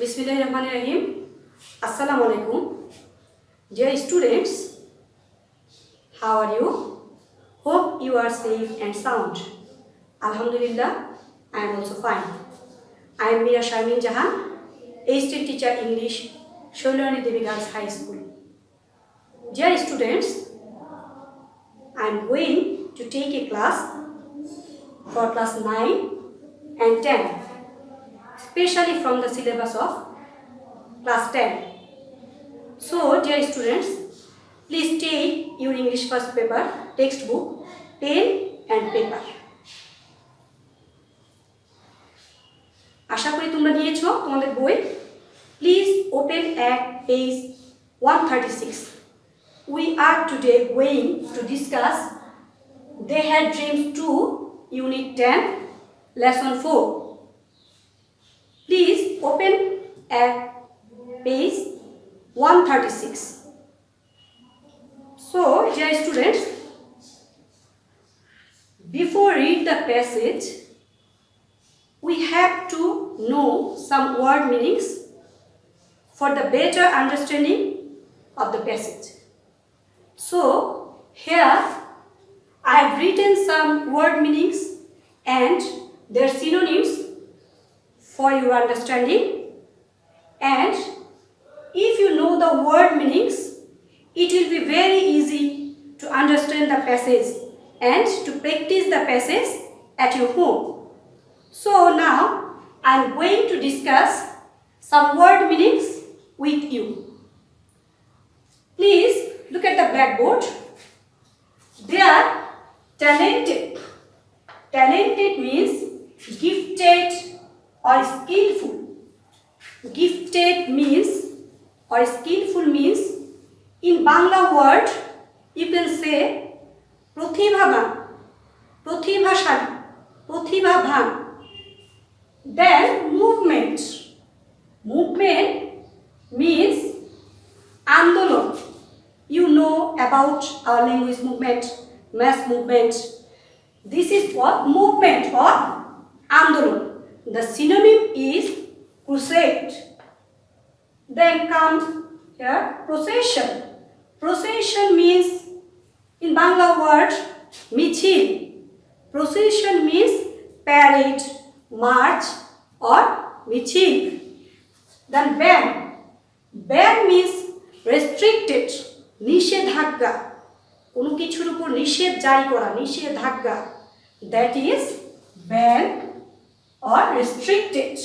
Bismillahirrahmanirrahim. Assalamu alaikum. Dear students, how are you? Hope you are safe and sound. Alhamdulillah, I am also fine. I am Mira Sharmin Jahan, HT teacher English, Sholani Devi Girls High School. Dear students, I am going to take a class for class 9 and 10. Especially from the syllabus of class 10. So, dear students, please take your English first paper, textbook, pen and paper. আশা করি তোমরা নিয়েছো তোমাদের বই. Please open at page 136. We are today going to discuss They Had Dreams 2, Unit 10, Lesson 4. Please open at page 136. So, dear students, before read the passage, we have to know some word meanings for the better understanding of the passage. So, here I have written some word meanings and their synonyms for your understanding, and if you know the word meanings, it will be very easy to understand the passage and to practice the passage at your home. So now I am going to discuss some word meanings with you. Please look at the blackboard. They are talented. Talented means gifted or skillful. Gifted means or skillful means in Bangla word you can say প্রতিভাবান, প্রতিভাশালী, প্রতিভাবান. Then movement. Movement means আন্দোলন. You know about our language movement, mass movement. This is what movement or আন্দোলন. The synonym is crusade. Then comes here procession. Procession means in Bangla word michil. Procession means parade, march or michil. Then ban. Ban means restricted. নিষেধাজ্ঞা, কোনো কিছুর উপর নিষেধ জারি করা, নিষেধাজ্ঞা. That is ban or restricted.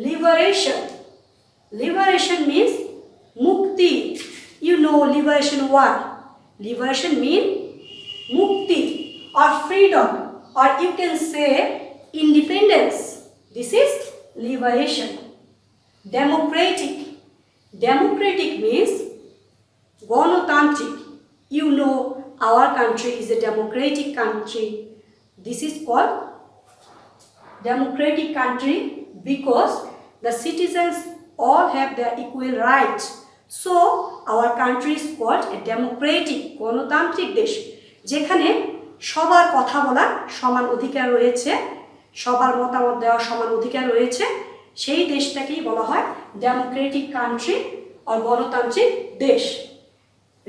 Liberation. Liberation means mukti. You know liberation what? Liberation means mukti or freedom, or you can say independence. This is liberation. Democratic. Democratic means গণতান্ত্রিক. You know our country is a democratic country. This is called democratic country because the citizens all have their equal rights. So our country is called a democratic, গণতান্ত্রিক দেশ, যেখানে সবার কথা বলার সমান অধিকার রয়েছে, সবার মতামত দেওয়ার সমান অধিকার রয়েছে. সেই দেশটাকেই বলা হয় ডেমোক্রেটিক কান্ট্রি or গণতান্ত্রিক দেশ.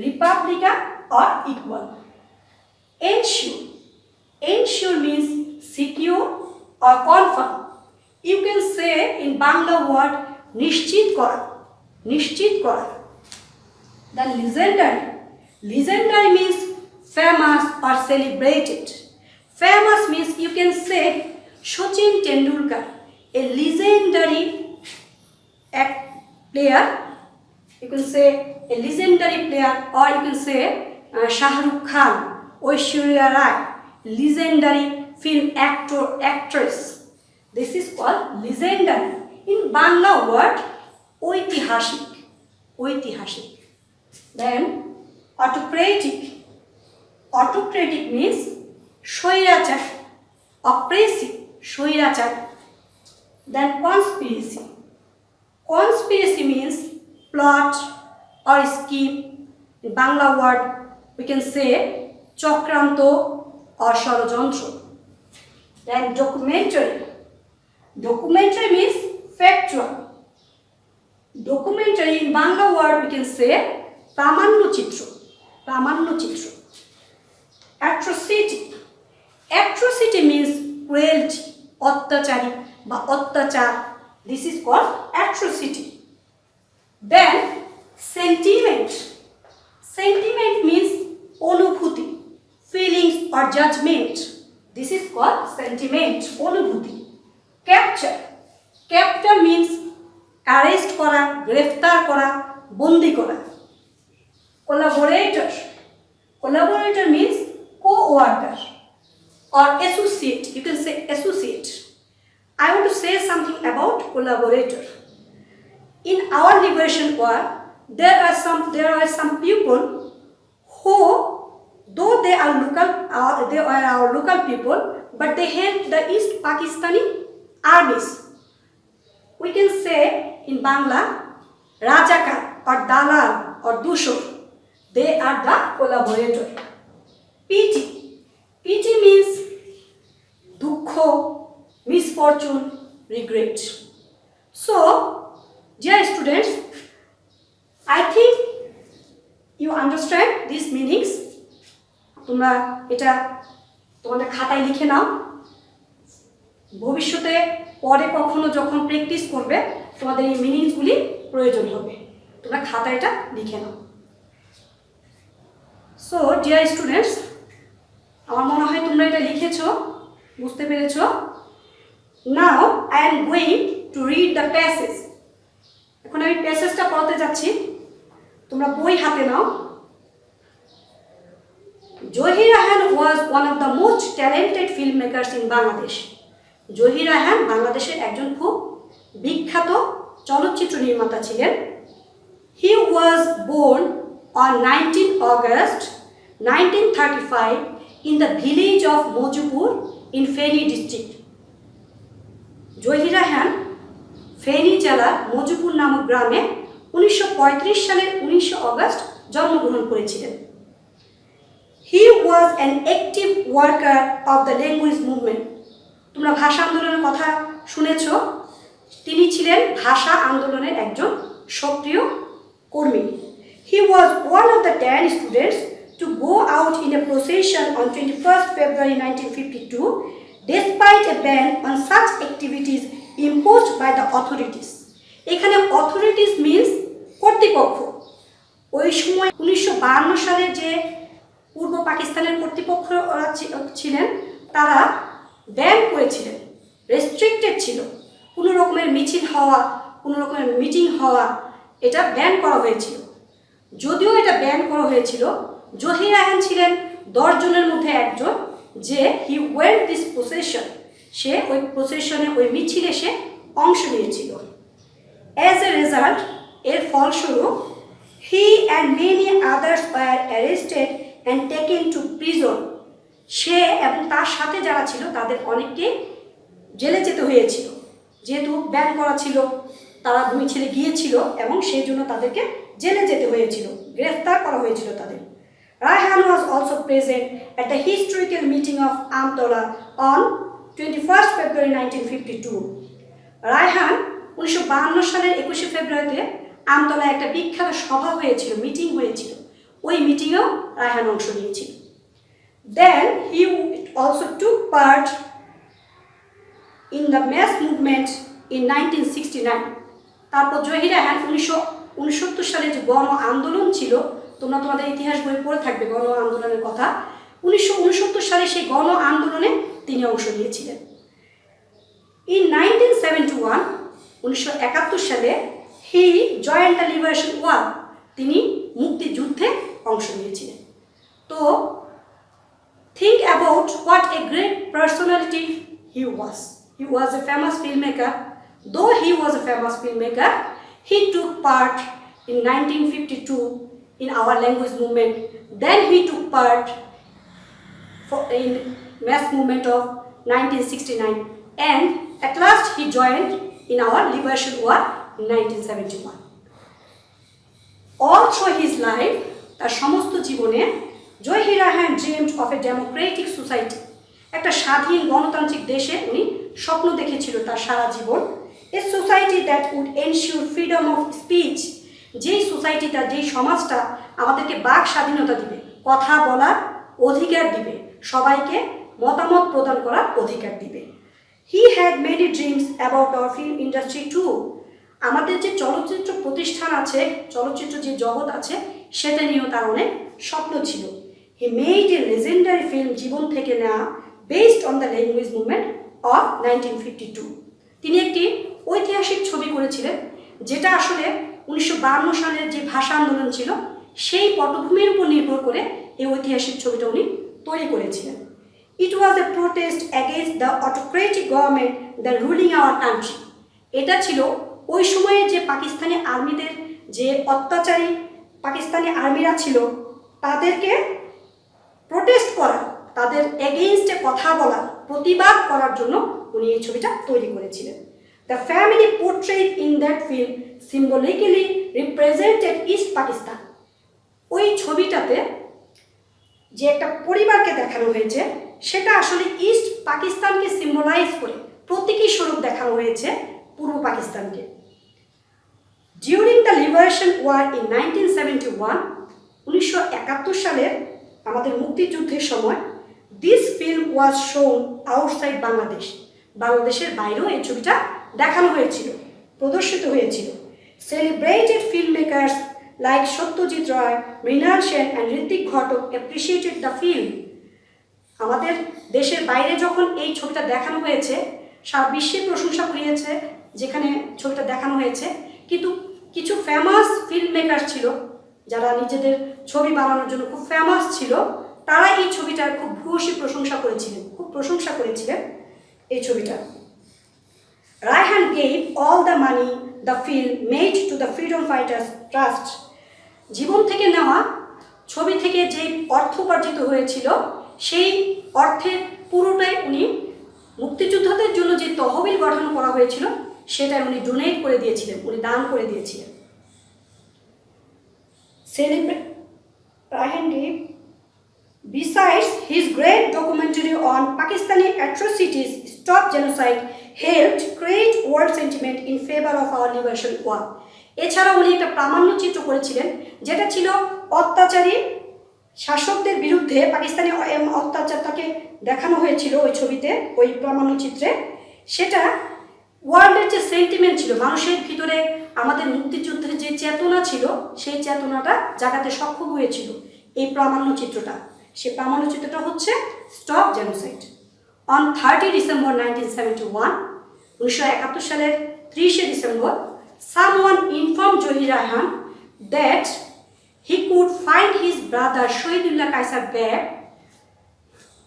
Republican or equal. Ensure. Ensure means secure or confirm. You can say in Bangla word নিশ্চিত করা, নিশ্চিত করা. Then legendary. Legendary means famous or celebrated. Famous means you can say Sachin Tendulkar, a legendary player. You can say a legendary player, or you can say Shah Rukh Khan, Aishwarya Rai, legendary film actor, actress. This is called legendary. In Bangla word, ঐতিহাসিক, ঐতিহাসিক. Then autocratic. Autocratic means স্বৈরাচার, oppressive, স্বৈরাচার. Then conspiracy. Conspiracy means plot or scheme. In Bangla word we can say চক্রান্ত or ষড়যন্ত্র. Then documentary. Documentary means factual. we can say প্রামাণ্যচিত্র, প্রামাণ্যচিত্র। Atrocity, atrocity means cruelty, অত্যাচারী বা অত্যাচার, this is called atrocity. Then sentiment, sentiment means অনুভূতি, feelings or judgment, this is called sentiment, অনুভূতি। Capture, capture means arrest করা, গ্রেফতার করা, বন্দি করা। Collaborator, collaborator means co-worker or associate, you can say associate. I want to say something about collaborator. In our liberation war, there are some people who, though they are our local people, but they helped the East Pakistani armies. We can say in Bangla, Rajakar or Dalal or Dushur, they are the collaborator. Pity, pity means dukho, misfortune, regret. So, dear students, I think you understand these meanings. তোমরা এটা তোমাদের খাতায় লিখে নাও, ভবিষ্যতে পরে কখনো যখন practice করবে তোমাদের এই মিনিংসগুলি প্রয়োজন হবে, তোমরা খাতায় এটা লিখে নাও। সো ডিয়ার স্টুডেন্টস, আমার মনে হয় তোমরা এটা লিখেছো, বুঝতে পেরেছো। Now I am going to read the passage. এখন আমি প্যাসেজটা পড়তে যাচ্ছি, তোমরা বই হাতে নাও। Zahir Raihan was one of the most talented film makers in Bangladesh. Zahir Raihan বাংলাদেশের একজন খুব বিখ্যাত চলচ্চিত্র নির্মাতা ছিলেন। He was born on 19 August 1935 in the village of Mojupur in Feni district. Zahir Raihan Feni জেলার মজুপুর নামক গ্রামে 1935 সালের 19 অগস্ট জন্মগ্রহণ করেছিলেন। He was an active worker of the language movement. তোমরা ভাষা আন্দোলনের কথা শুনেছ, তিনি ছিলেন ভাষা আন্দোলনের একজন সক্রিয় কর্মী। He was one of the 10 students to go out in a procession on 21 February 1952 despite a ban on such activities imposed by the authorities. এখানে authorities means কর্তৃপক্ষ। ওই সময় 1952 সালে যে পূর্ব পাকিস্তানের কর্তৃপক্ষ ছিলেন, তারা ব্যান করেছিলেন, রেস্ট্রিক্টেড ছিল, কোনো রকমের মিছিল হওয়া, কোনো রকমের মিটিং হওয়া, এটা ব্যান করা হয়েছিল। যদিও এটা ব্যান করা হয়েছিল, জহির রায়হান ছিলেন 10 জনের মধ্যে একজন, যে হি ওয়েন্ট দিস প্রসেশন, সে ওই প্রসেশনে, ওই মিছিলে সে অংশ নিয়েছিল। অ্যাজ এ রেজাল্ট, এর ফলস্বরূপ, he and many others were arrested and taken to prison. সে এবং তার সাথে যারা ছিল তাদের অনেককে জেলে যেতে হয়েছিল, যেহেতু ব্যান করা ছিল, তারা মিছিলে গিয়েছিল এবং সেই জন্য তাদেরকে জেলে যেতে হয়েছিল, গ্রেফতার করা হয়েছিল তাদের। Raihan was also present at the historical meeting of Amtola on 21 February 1952. Raihan 1952 সালের 21 ফেব্রুয়ারিতে আমতলায় একটা বিখ্যাত সভা হয়েছিল, মিটিং হয়েছিল, ওই মিটিংয়েও রায়হান অংশ নিয়েছিল। Then he also took part in the mass movement in 1969. তারপর জহির রায়হান 1969 সালে যে গণ আন্দোলন ছিল, তোমরা তোমাদের ইতিহাস বই পড়ে থাকবে গণ আন্দোলনের কথা। 1969 সালে সেই গণ আন্দোলনে তিনি অংশ নিয়েছিলেন। ইন 1971, 1971 সালে he joined the liberation war, তিনি মুক্তিযুদ্ধে অংশ নিয়েছিলেন। তো think about what a great personality he was. He was a famous filmmaker. Though he was a famous filmmaker, he took part in 1952 in our language movement. Then he took part in mass movement of 1969, and at last he joined in our liberation war in 1971. All through his life, তার সমস্ত জীবনে, Zahir Raihan dreamed of a democratic society. একটা স্বাধীন গণতান্ত্রিক দেশে উনি স্বপ্ন দেখেছিল তার সারা জীবন। A society that would ensure freedom of speech যেই সোসাইটিটা, যেই সমাজটা আমাদেরকে বাক স্বাধীনতা দিবে, কথা বলার অধিকার দিবে, সবাইকে মতামত প্রদান করার অধিকার দিবে। He had many dreams about our film industry too. আমাদের যে চলচ্চিত্র প্রতিষ্ঠান আছে, চলচ্চিত্র যে জগৎ আছে, সেটা নিয়েও তার অনেক স্বপ্ন ছিল। He made a legendary film, Jibon Theke Neya, based on the language movement of 1952। তিনি একটি ঐতিহাসিক ছবি করেছিলেন, যেটা আসলে 1952 সালের যে ভাষা আন্দোলন ছিল সেই পটভূমির উপর নির্ভর করে এই ঐতিহাসিক ছবিটা উনি তৈরি করেছিলেন। It was a protest against the autocratic government the ruling our country. এটা ছিল ওই সময়ে যে পাকিস্তানি আর্মিদের, যে অত্যাচারী পাকিস্তানি আর্মিরা ছিল, তাদেরকে প্রোটেস্ট করা, তাদের এগেইনস্টে কথা বলা, প্রতিবাদ করার জন্য উনি এই ছবিটা তৈরি করেছিলেন। The family portrait in that film symbolically represented east Pakistan. ওই ছবিটাতে যে একটা পরিবারকে দেখানো হয়েছে, সেটা আসলে ইস্ট পাকিস্তানকে সিম্বলাইজ করে, প্রতীকী স্বরূপ দেখানো হয়েছে পূর্ব পাকিস্তানকে। During the liberation war in 1971, 1971 সালের আমাদের মুক্তিযুদ্ধের সময়, দিস ফিল্ম ওয়াজ শোন আউটসাইড বাংলাদেশ। বাংলাদেশের বাইরেও এই ছবিটা দেখানো হয়েছিল, প্রদর্শিত হয়েছিল। Celebrated film makers like Satyajit Ray, Mrinal Sen and Ritwik Ghatak appreciated the film. আমাদের দেশের বাইরে যখন এই ছবিটা দেখানো হয়েছে, সারা বিশ্বের প্রশংসা কুড়িয়েছে যেখানে ছবিটা দেখানো হয়েছে, কিন্তু কিছু ফেমাস ফিল্ম মেকার ছিল যারা নিজেদের ছবি বানানোর জন্য খুব ফেমাস ছিল, তারা এই ছবিটার খুব ভূয়সী প্রশংসা করেছিলেন, খুব প্রশংসা করেছিলেন এই ছবিটা। Raihan gave all the money the film made to the freedom fighters trust. Jibon Theke Neya ছবি থেকে যে অর্থ উপার্জিত হয়েছিল, সেই অর্থের পুরোটাই উনি মুক্তিযোদ্ধাদের জন্য যে তহবিল গঠন করা হয়েছিল সেটা উনি ডোনেট করে দিয়েছিলেন, উনি দান করে দিয়েছিলেন। Rahan Dev, besides his great documentary on Pakistani atrocities, Stop Genocide, helped create world sentiment in favor of our liberation war. এছাড়া উনি একটা প্রামাণ্য চিত্র করেছিলেন, যেটা ছিল অত্যাচারী শাসকদের বিরুদ্ধে পাকিস্তানি অত্যাচারটাকে দেখানো হয়েছিল ওই ছবিতে, ওই প্রামাণ্য চিত্রে। সেটা ওয়ার্ল্ডের যে সেন্টিমেন্ট ছিল, মানুষের ভিতরে আমাদের মুক্তিযুদ্ধের যে চেতনা ছিল, সেই চেতনাটা জাগাতে সক্ষম হয়েছিল এই প্রামাণ্য চিত্রটা। সেই প্রামাণ্য চিত্রটা হচ্ছে স্টপ জেনোসাইড। অন 30 ডিসেম্বর 1971, 1971 সালের 30 December, someone informed Zohir Rayhan that he could find his brother Shahidullah Kaisar back.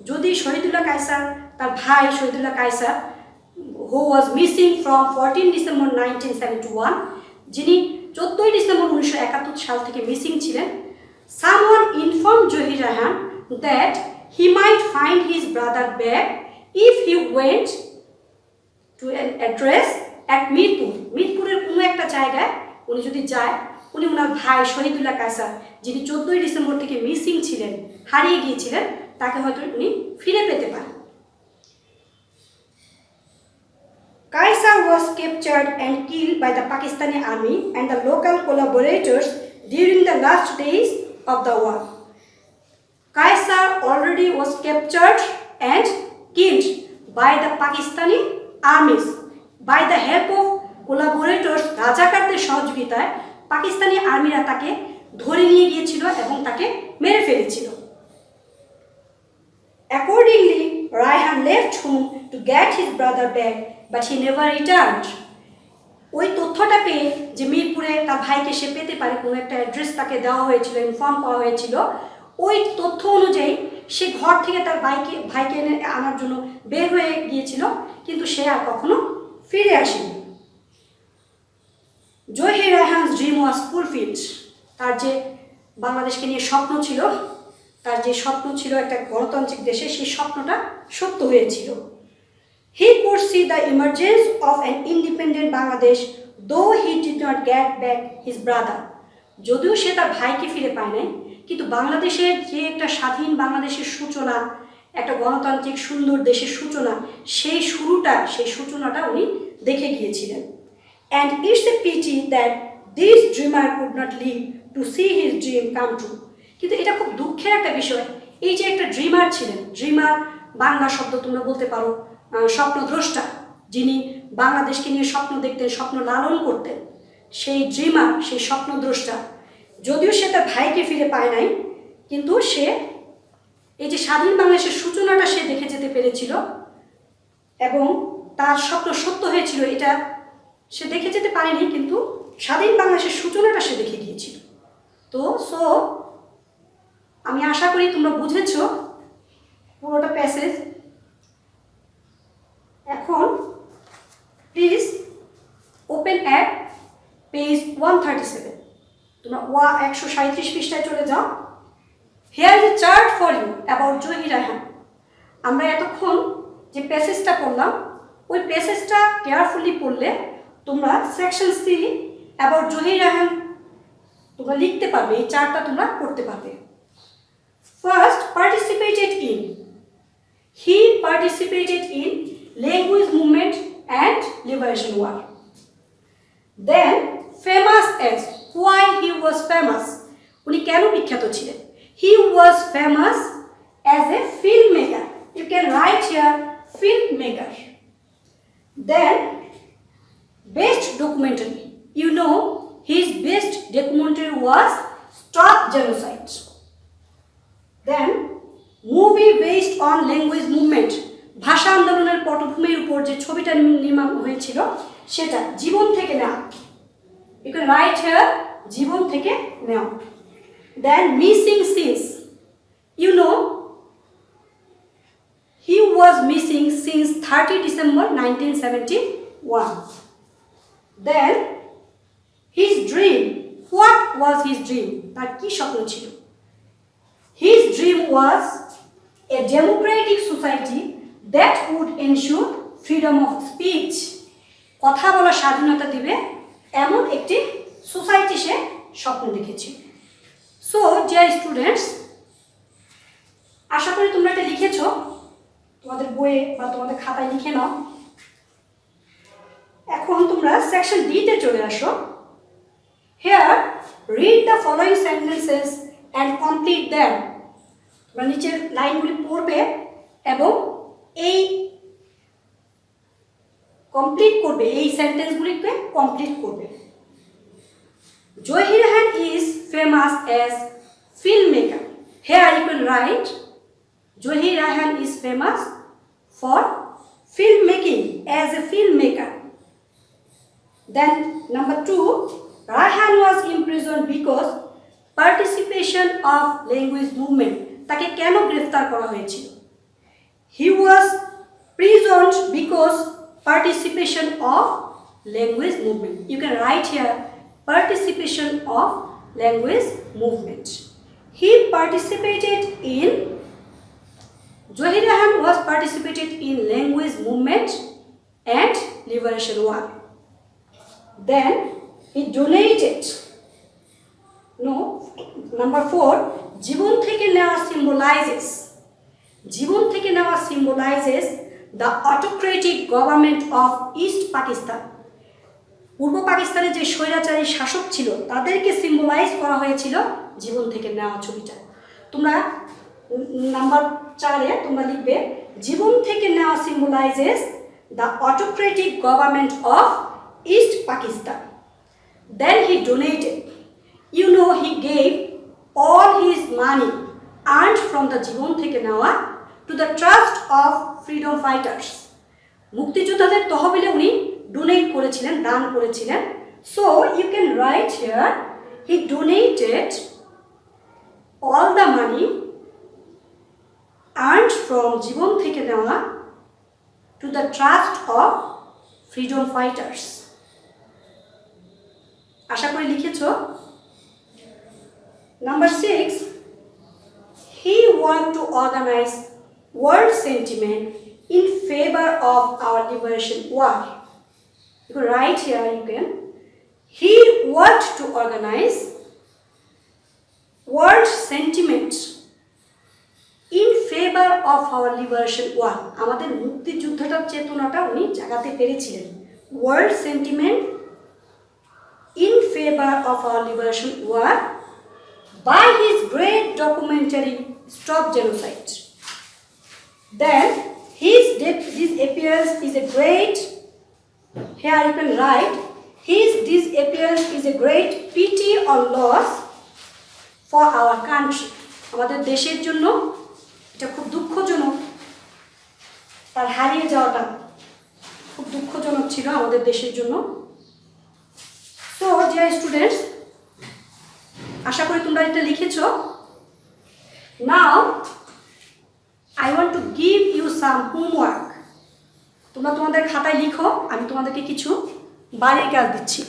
যদি শহীদুল্লাহ কায়সার, তার ভাই Shahidullah Kaiser, who was missing from 14 December 1971, যিনি 14 ডিসেম্বর 1971 সাল থেকে মিসিং ছিলেন, someone informed Zohir Rayhan that he might find his brother back if he went to an address at Mirpur. মিরপুরের কোনো একটা জায়গায় উনি যদি যায়, উনি ওনার ভাই শহীদুল্লাহ কায়সার, যিনি 14 ডিসেম্বর থেকে মিসিং ছিলেন, হারিয়ে গিয়েছিলেন, তাকে হয়তো উনি ফিরে পেতে পারেন। Kaisar was captured and killed by the Pakistani army and the local collaborators during the last days of the war. Kaisar already was captured and killed by the Pakistani armies. By the help of collaborators, রাজাকারদের সহযোগিতায় পাকিস্তানি আর্মিরা তাকে ধরে নিয়ে গিয়েছিল এবং তাকে মেরে ফেলেছিল। Accordingly, Rayhan left home to get his brother back, but he never returned. ওই তথ্যটা পেয়ে যে মিরপুরে তার ভাইকে সে পেতে পারে, কোনো একটা অ্যাড্রেস তাকে দেওয়া হয়েছিল, ইনফর্ম করা হয়েছিল, ওই তথ্য অনুযায়ী সে ঘর থেকে তার ভাইকে এনে আনার জন্য বের হয়ে গিয়েছিল, কিন্তু সে আর কখনো ফিরে আসেনি। Zohir Rayhan's dream was fulfilled. তার যে বাংলাদেশকে নিয়ে স্বপ্ন ছিল, তার যে স্বপ্ন ছিল একটা গণতান্ত্রিক দেশে, সেই স্বপ্নটা সত্য হয়েছিল। He could see the emergence of an independent Bangladesh, though he did not get back his brother. যদিও সে তার ভাইকে ফিরে পায় নাই, কিন্তু বাংলাদেশের যে একটা স্বাধীন বাংলাদেশের সূচনা, একটা গণতান্ত্রিক সুন্দর দেশের সূচনা, সেই সূচনাটা উনি দেখে গিয়েছিলেন। And it's a pity that This dreamer could not live to see his dream come true. কিন্তু এটা খুব দুঃখের একটা বিষয়, এই যে একটা ড্রিমার ছিলেন, ড্রিমার বাংলা শব্দ তোমরা বলতে পারো স্বপ্নদ্রষ্টা, যিনি বাংলাদেশকে নিয়ে স্বপ্ন দেখতেন, স্বপ্ন লালন করতেন, সেই ড্রিমার, সেই স্বপ্নদ্রষ্টা, যদিও সে তার ভাইকে ফিরে পায় নাই, কিন্তু সে এই যে স্বাধীন বাংলাদেশের সূচনাটা সে দেখে যেতে পেরেছিল এবং তার স্বপ্ন সত্য হয়েছিল, এটা সে দেখে যেতে পারেনি, কিন্তু স্বাধীন বাংলাদেশের সূচনাটা সে দেখে গিয়েছিল। তো আমি আশা করি তোমরা বুঝেছ পুরোটা প্যাসেজ। এখন প্লিজ ওপেন অ্যাট পেজ 137, তোমরা 137 পৃষ্ঠায় চলে যাও। Here is a chart for you about Zahir Raihan. আমরা এতক্ষণ যে প্যাসেজটা পড়লাম, ওই প্যাসেজটা কেয়ারফুলি পড়লে তোমরা section C about Zahir Raihan তোমরা লিখতে পারবে, এই চার্টটা তোমরা করতে পারবে। First, participated in. He participated in language movement and liberation war. Then famous as. Why he was famous? উনি কেন বিখ্যাত ছিলেন? He was famous as a filmmaker. You can write here filmmaker. Then best documentary. You know his best documentary was Stop Genocide. Then movie based on language movement. ভাষা আন্দোলনের পটভূমির উপর যে ছবিটা নির্মাণ হয়েছিল সেটা জীবন থেকে নেওয়া। You can write here জীবন থেকে নেওয়া। Then missing scenes. You know he was missing since 30 December 1971. Then his dream. What was his dream? তার কি স্বপ্ন ছিল? His dream was a democratic society that would ensure freedom of speech. কথা বলার স্বাধীনতা দিবে এমন একটি সোসাইটি সে স্বপ্ন দেখেছিল। সো ডিয়ার স্টুডেন্টস, আশা করি তোমরা এটা লিখেছ, তোমাদের বইয়ে বা তোমাদের খাতায় লিখে নাও। এখন তোমরা সেকশন ডিতে চলে আসো। Here read the following sentences and complete them. তোমরা নিচের লাইনগুলি পড়বে এবং এই কমপ্লিট করবে, এই সেন্টেন্সগুলিকে কমপ্লিট করবে। Johir Raihan is famous as filmmaker. Here you can write Johir Raihan is famous for filmmaking, as a filmmaker. Then number 2, Raihan was imprisoned because participation of language movement. তাকে কেন গ্রেফতার করা হয়েছিল? He was imprisoned because participation of language movement. You can write here participation of language movement. He participated in. Johir Raihan was participated in language movement and liberation war. Then he donated. No, number 4, জীবন থেকে নেওয়া symbolizes. জীবন থেকে নেওয়া symbolizes the autocratic government of East Pakistan. পূর্ব পাকিস্তানের যে স্বৈরাচারী শাসক ছিল তাদেরকে symbolise করা হয়েছিল জীবন থেকে নেওয়া ছবিটা। তোমরা নাম্বার 4-এ তোমরা লিখবে জীবন থেকে নেওয়া symbolizes the autocratic government of East Pakistan. Then he donated. You know he gave all his money earned from the জীবন থেকে নেওয়া to the trust of freedom fighters. মুক্তিযোদ্ধাদের তহবিলে উনি ডোনেট করেছিলেন, দান করেছিলেন। So you can write here he donated all the money earned from জীবন থেকে নেওয়া to the trust of freedom fighters. আশা করি লিখেছ। Number 6, he wanted to organize world sentiment in favor of our liberation war. You can write here, you can. He wanted to organize world sentiment in favor of our liberation war. আমাদের মুক্তিযুদ্ধটার চেতনাটা উনি জাগাতে পেরেছিলেন। World sentiment in favor labor of our liberation war by his great documentary Stop Genocide. Then his disappearance is a great, here you can write, his disappearance is a great pity or loss for our country. আমাদের দেশের জন্য এটা খুব দুঃখজনক, তার হারিয়ে যাওয়াটা খুব দুঃখজনক ছিল আমাদের দেশের জন্য। সো ডিয়ার স্টুডেন্টস, আশা করি তোমরা এটা লিখেছ। Now I want to give you some homework. তোমরা তোমাদের খাতায় লিখো, আমি তোমাদেরকে কিছু বাড়ির কাজ দিচ্ছি।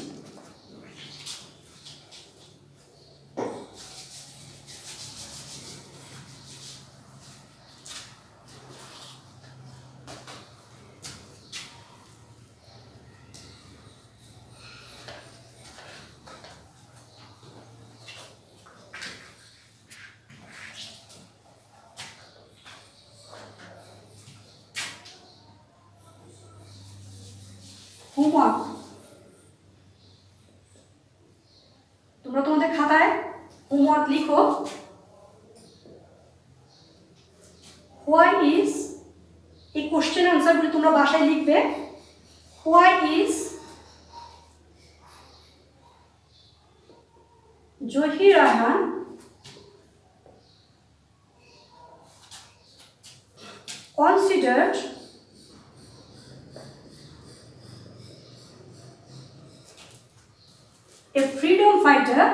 হোমওয়ার্ক, তোমরা তোমাদের খাতায় হোমওয়ার্ক লিখো। হোয়াই ইজ, এই কোশ্চেন আনসারগুলি তোমরা বাসায় লিখবে। Why is Zahir Raihan considered a freedom fighter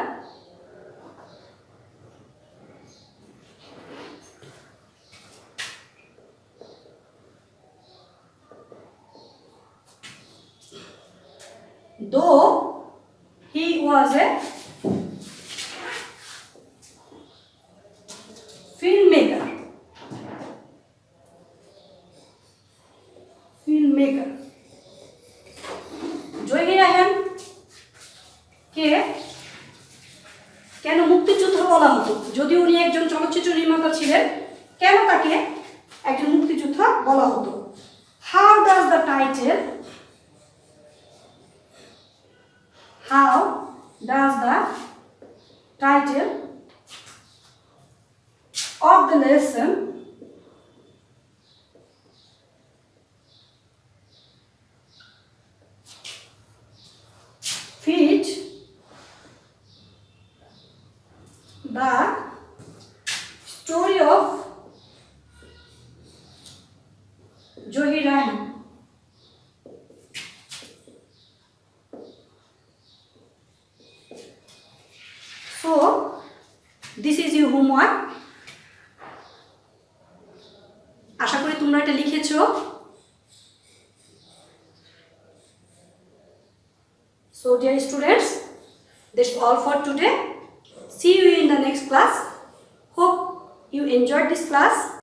though he was a filmmaker. Zahir Raihan কে কেন মুক্তিযোদ্ধা বলা হতো? যদিও উনি একজন চলচ্চিত্র নির্মাতা ছিলেন, কেন তাকে একজন মুক্তিযোদ্ধা বলা হতো? How does the title of the lesson fit the story of Johir Raihan? So this is your homework. আশা করি তোমরা এটা লিখেছো। So dear students, that's all for today. See you in the next class. Hope you enjoyed this class.